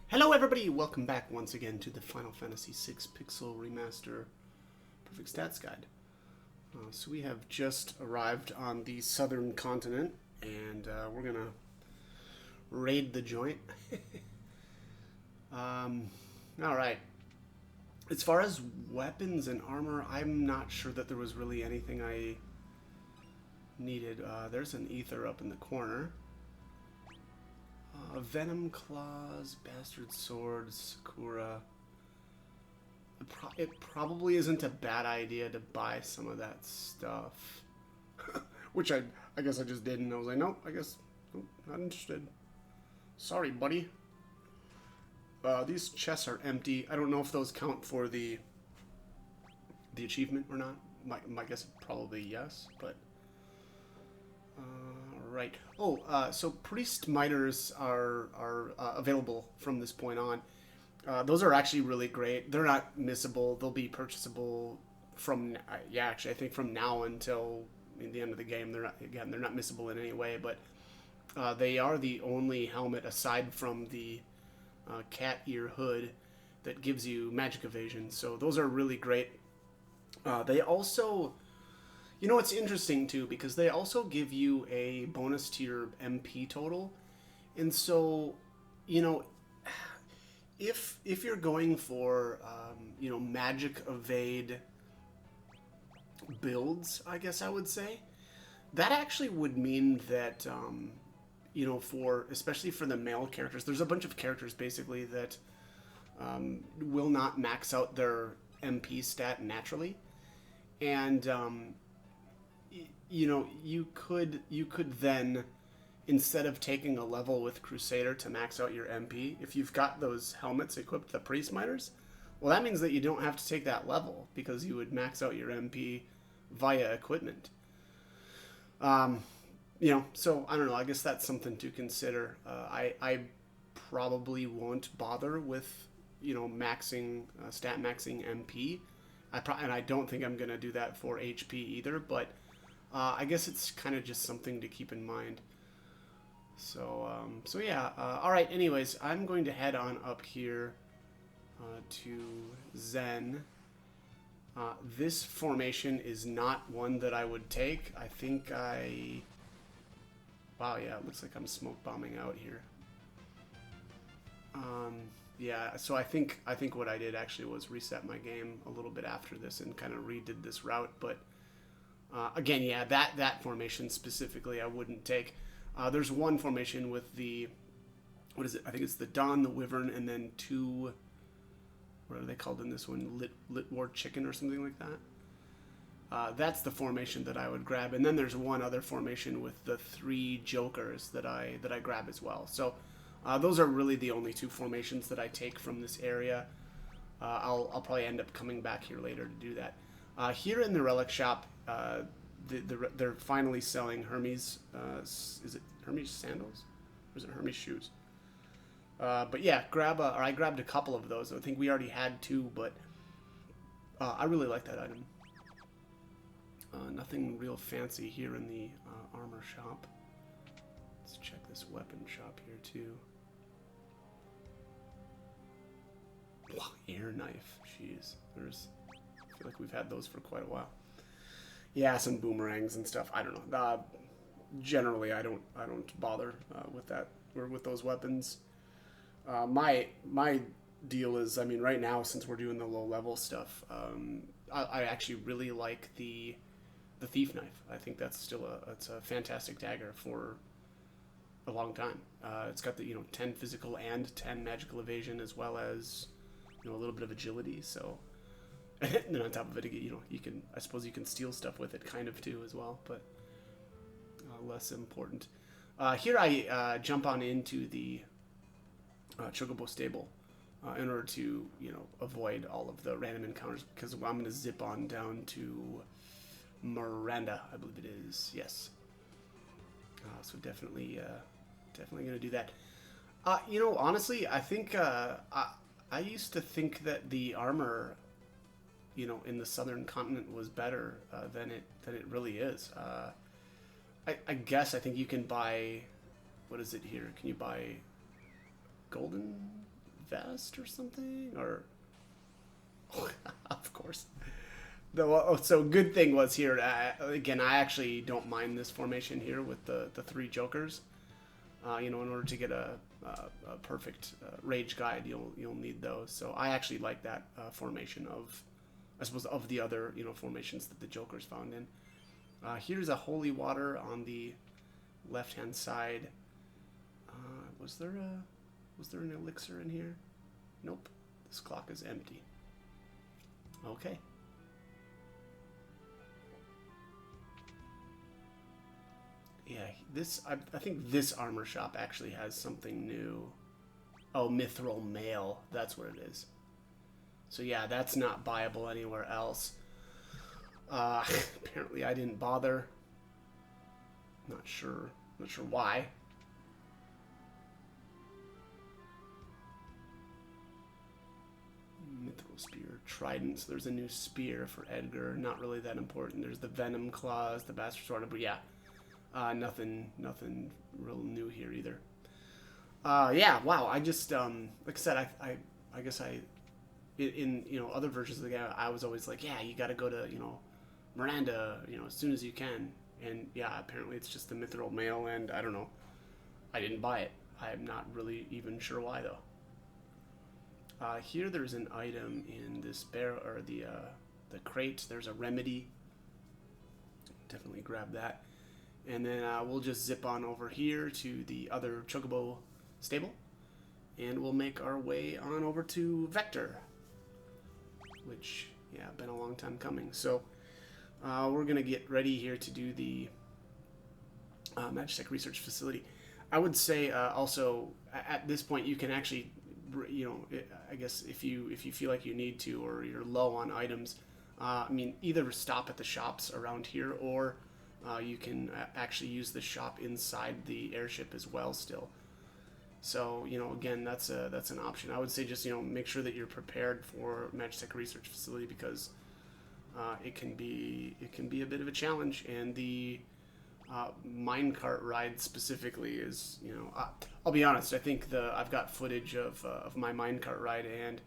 Hello everybody, welcome back once again to the Final Fantasy VI Pixel Remaster Perfect Stats Guide. So we have just arrived on the southern continent, and we're gonna raid the joint. Alright. As far as weapons and armor, I'm not sure that there was really anything I needed. There's an ether up in the corner. Venom Claws, Bastard Swords, Sakura. It probably isn't a bad idea to buy some of that stuff. Which I guess I just did, and I was like, nope, nope, not interested. Sorry, buddy. These chests are empty. I don't know if those count for the achievement or not. My guess is probably yes, but... Right. Oh, so priest miters are available from this point on. Those are actually really great. They're not missable. They'll be purchasable from actually I think from now until the end of the game. They're not missable in any way, but they are the only helmet aside from the cat ear hood that gives you magic evasion. So those are really great. They also, it's interesting too, because they also give you a bonus to your MP total. And so, if you're going for, magic evade builds, I guess I would say, that actually would mean that, especially for the male characters, there's a bunch of characters basically that will not max out their MP stat naturally. And, you could then, instead of taking a level with Crusader to max out your MP, if you've got those helmets equipped, the Priest Miters, well, that means that you don't have to take that level, because you would max out your MP via equipment. So, I don't know, I guess that's something to consider. I probably won't bother with, stat maxing MP. And I don't think I'm going to do that for HP either, but I guess it's kind of just something to keep in mind. So yeah. All right. Anyways, I'm going to head on up here to Zen. This formation is not one that I would take. I think wow, yeah, it looks like I'm smoke bombing out here. Yeah, so I think what I did actually was reset my game a little bit after this and kind of redid this route, but again, yeah, that formation specifically I wouldn't take. There's one formation with the, what is it? I think it's the Dawn, the Wyvern, and then two, what are they called in this one? Lit War Chicken or something like that. That's the formation that I would grab, and then there's one other formation with the three Jokers that I grab as well. So those are really the only two formations that I take from this area. I'll probably end up coming back here later to do that. Here in the relic shop, they're finally selling Hermes. Is it Hermes sandals, or is it Hermes shoes? But yeah, I grabbed a couple of those. I think we already had two, but I really like that item. Nothing real fancy here in the armor shop. Let's check this weapon shop here too. Wow, air knife. Jeez, I feel like we've had those for quite a while. Yeah, some boomerangs and stuff. I don't know. Generally, I don't bother with that or with those weapons. My deal is, I mean, right now, since we're doing the low level stuff, I actually really like the thief knife. I think that's still it's a fantastic dagger for a long time. It's got the 10 physical and 10 magical evasion, as well as a little bit of agility. So, and then on top of it, I suppose you can steal stuff with it, kind of too, as well, but less important. Here I jump on into the Chocobo stable in order to avoid all of the random encounters, because I'm going to zip on down to Miranda, I believe it is. Yes. So definitely going to do that. Honestly, I think I used to think that the armor, in the southern continent was better than it really is. I guess I think you can buy, what is it here? Can you buy golden vest or something? Or of course. So good thing was here, again, I actually don't mind this formation here with the three jokers. You know, in order to get a perfect rage guide, you'll need those. So I actually like that formation of, I suppose, of the other, you know, formations that the jokers found in. Here's a holy water on the left-hand side. Was there an elixir in here? Nope. This clock is empty. Okay. Yeah, I think this armor shop actually has something new. Oh, mithril mail. That's what it is. So yeah, that's not buyable anywhere else. Apparently I didn't bother. Not sure why. Mithril spear, trident. So there's a new spear for Edgar. Not really that important. There's the venom claws, the bastard sword, but yeah. Nothing real new here either. Yeah, wow. I just, like I said, I guess in you know, other versions of the game, I was always like, yeah, you got to go to, you know, Miranda, you know, as soon as you can. And yeah, apparently it's just the mithril mail, and I don't know. I didn't buy it. I'm not really even sure why though. Here there's an item in this barrel, or the crate. There's a remedy. Definitely grab that. And then we'll just zip on over here to the other Chocobo stable. And we'll make our way on over to Vector. Which, yeah, been a long time coming. So, we're going to get ready here to do the Magitek Research Facility. I would say also, at this point, you can actually, you know, I guess if you feel like you need to, or you're low on items, I mean, either stop at the shops around here, or you can actually use the shop inside the airship as well still. So, you know, again, that's an option. I would say just, you know, make sure that you're prepared for Magitek Research Facility, because it can be a bit of a challenge, and the minecart ride specifically is, you know, I'll be honest, I think I've got footage of my minecart ride, and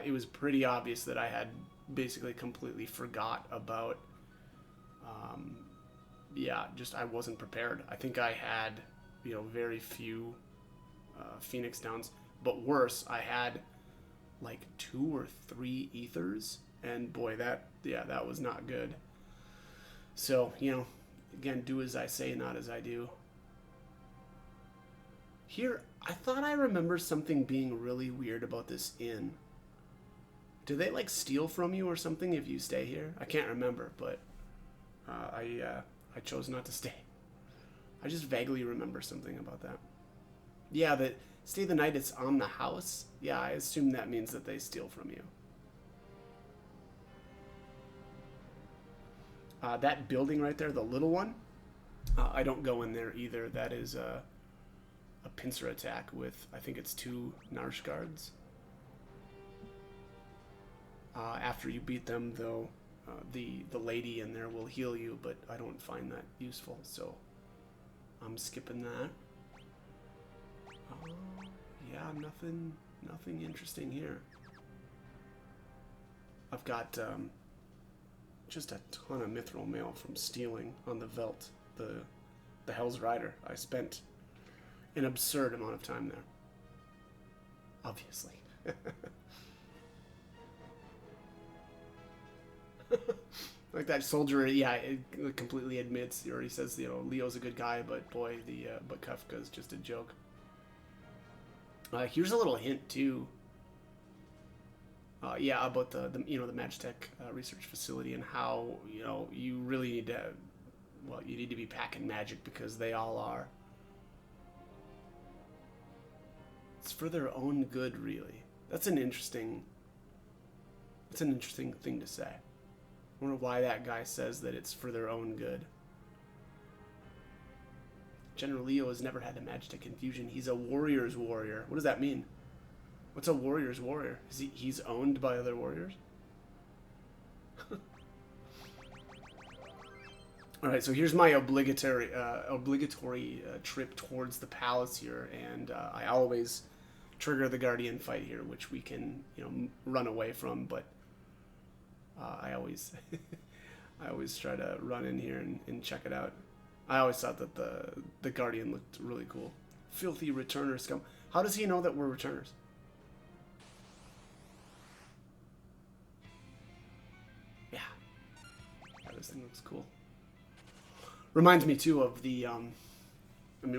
it was pretty obvious that I had basically completely forgot about yeah, just I wasn't prepared. I think I had, you know, very few Phoenix Downs, but worse, I had like 2 or 3 ethers, and boy, that was not good. So, you know, again, do as I say, not as I do. Here, I thought I remember something being really weird about this inn. Do they like steal from you or something if you stay here? I can't remember, but I chose not to stay. I just vaguely remember something about that. Yeah, that stay the night, it's on the house. Yeah, I assume that means that they steal from you. That building right there, the little one, I don't go in there either. That is a pincer attack with, I think it's 2 Narshe guards. After you beat them, though, the lady in there will heal you, but I don't find that useful, so I'm skipping that. Yeah, nothing interesting here. I've got just a ton of mithril mail from stealing on the Veld, the Hell's Rider. I spent an absurd amount of time there. Obviously. Like that soldier, yeah, it completely admits, he already says, you know, Leo's a good guy, but boy, but Kafka's just a joke. Here's a little hint too. Yeah, about the you know, the Magitek research facility, and how, you know, you really need to, well, you need to be packing magic, because they all are. It's for their own good, really. That's an interesting thing to say. I wonder why that guy says that it's for their own good. General Leo has never had a Magitek infusion. He's a warrior's warrior. What does that mean? What's a warrior's warrior? Is he's owned by other warriors? Alright, so here's my obligatory trip towards the palace here, and I always trigger the Guardian fight here, which we can, run away from, but I always I always try to run in here and check it out. I always thought that the Guardian looked really cool. Filthy returner scum. How does he know that we're returners? Yeah. This thing looks cool. Reminds me too of the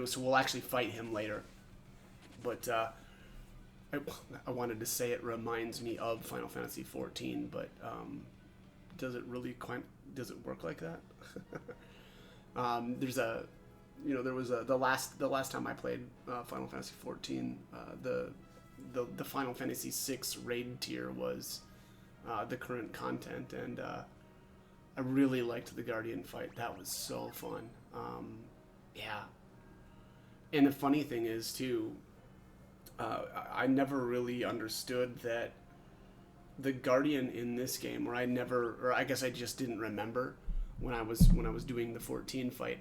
so we'll actually fight him later. But I wanted to say it reminds me of Final Fantasy 14, but does it work like that? There's a, there was the last time I played Final Fantasy 14, the Final Fantasy 6 raid tier was the current content, and I really liked the Guardian fight. That was so fun. Yeah. And the funny thing is too, I never really understood that the Guardian in this game, or I guess I just didn't remember when I was doing the 14 fight,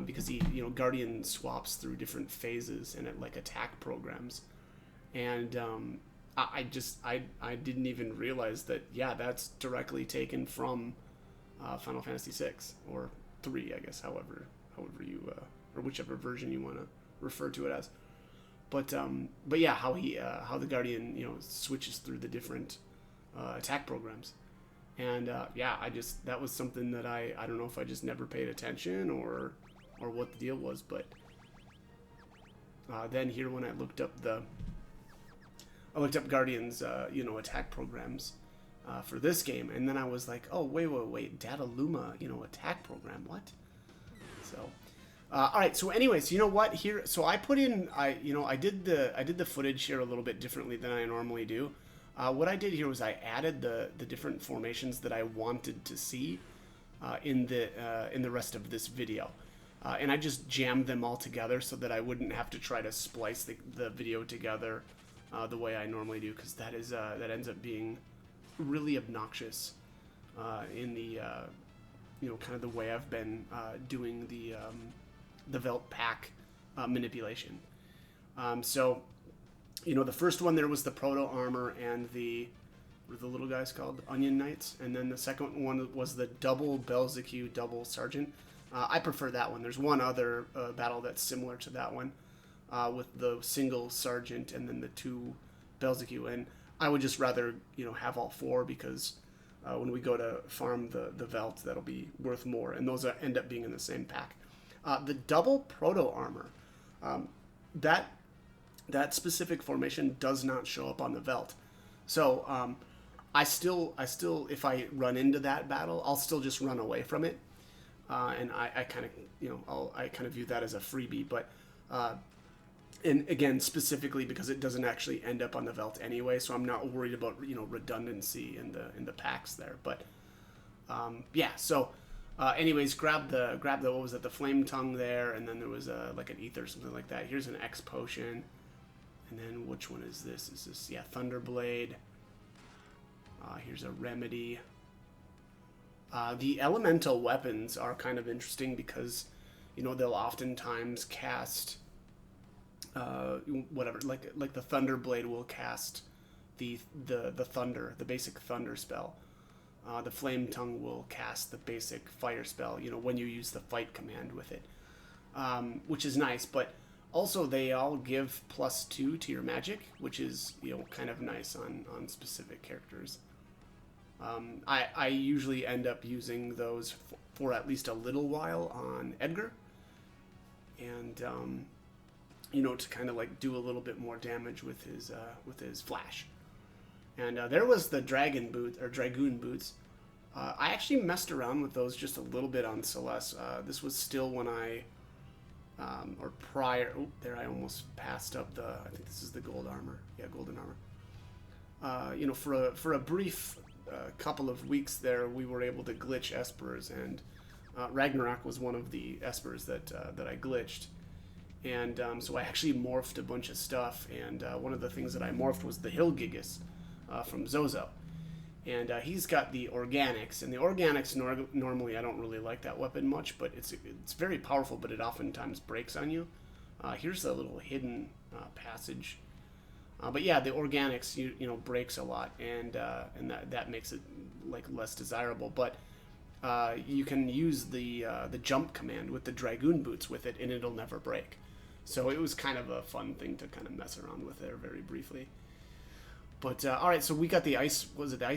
because he, Guardian swaps through different phases and like attack programs, and I didn't even realize that. Yeah, that's directly taken from Final Fantasy 6 or 3, I guess, however you or whichever version you want to refer to it as. But yeah, how the Guardian switches through the different attack programs, and that was something that I don't know if I just never paid attention or what the deal was, but then here when I looked up Guardian's attack programs for this game, and then I was like, oh wait, Data Luma attack program, what? So. All right. So, anyways, you know what? Here, so I put in, I did the footage here a little bit differently than I normally do. What I did here was I added the different formations that I wanted to see in the rest of this video, and I just jammed them all together so that I wouldn't have to try to splice the video together the way I normally do, because that ends up being really obnoxious in the kind of the way I've been doing the Velt pack manipulation. So, the first one there was the proto armor and what are the little guys called? Onion Knights. And then the second one was the double Belzecu, double Sergeant. I prefer that one. There's one other battle that's similar to that one with the single Sergeant and then the two Belzecu. And I would just rather, have all four, because when we go to farm the Velt, that'll be worth more. And those end up being in the same pack. The double proto armor, that specific formation does not show up on the Velt. So I still, if I run into that battle, I'll still just run away from it, and I kind of, I kind of view that as a freebie. But and again, specifically because it doesn't actually end up on the Velt anyway, so I'm not worried about redundancy in the packs there. But yeah, so. Anyways, grab the what was it, the flame tongue there, and then there was like an ether or something like that. Here's an X potion, and then which one is this? Is this Thunderblade? Here's a remedy. The elemental weapons are kind of interesting because they'll oftentimes cast whatever, like the Thunderblade will cast the thunder, the basic thunder spell. The Flame Tongue will cast the basic fire spell, when you use the fight command with it, which is nice. But also they all give +2 to your magic, which is, kind of nice on specific characters. I usually end up using those for at least a little while on Edgar, and, to kind of like do a little bit more damage with his flash. And there was the Dragoon boots. I actually messed around with those just a little bit on Celes. This was still when I, or prior. Oh, there I almost passed up I think this is the gold armor. Yeah, golden armor. For a brief couple of weeks there, we were able to glitch espers, and Ragnarok was one of the espers that I glitched. And so I actually morphed a bunch of stuff, and one of the things that I morphed was the Hilgigus. From Zozo, and he's got the organics, and the organics normally I don't really like that weapon much, but it's very powerful, but it oftentimes breaks on you. Here's a little hidden passage But yeah, the organics breaks a lot, and that makes it like less desirable. But you can use the jump command with the Dragoon boots with it, and it'll never break. So it was kind of a fun thing to kind of mess around with there very briefly. But all right, so we got the ice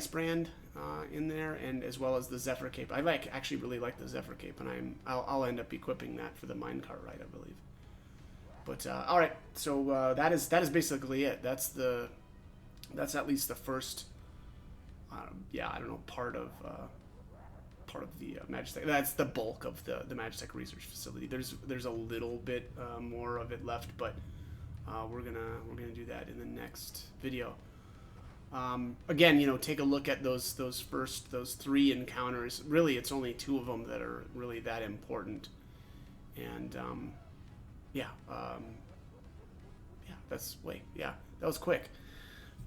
brand in there, and as well as the Zephyr cape. I actually really like the Zephyr cape, and I'll end up equipping that for the minecart ride, I believe. But all right, so that is basically it. That's at least the first, I don't know, part of the Magitek. That's the bulk of the Magitek research facility. There's a little bit more of it left, but we're gonna do that in the next video. Again, take a look at those 3 encounters. Really, it's only 2 of them that are really that important, and that was quick.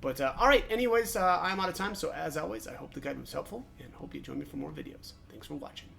But all right, anyways, I'm out of time. So as always, I hope the guide was helpful, and hope you join me for more videos. Thanks for watching.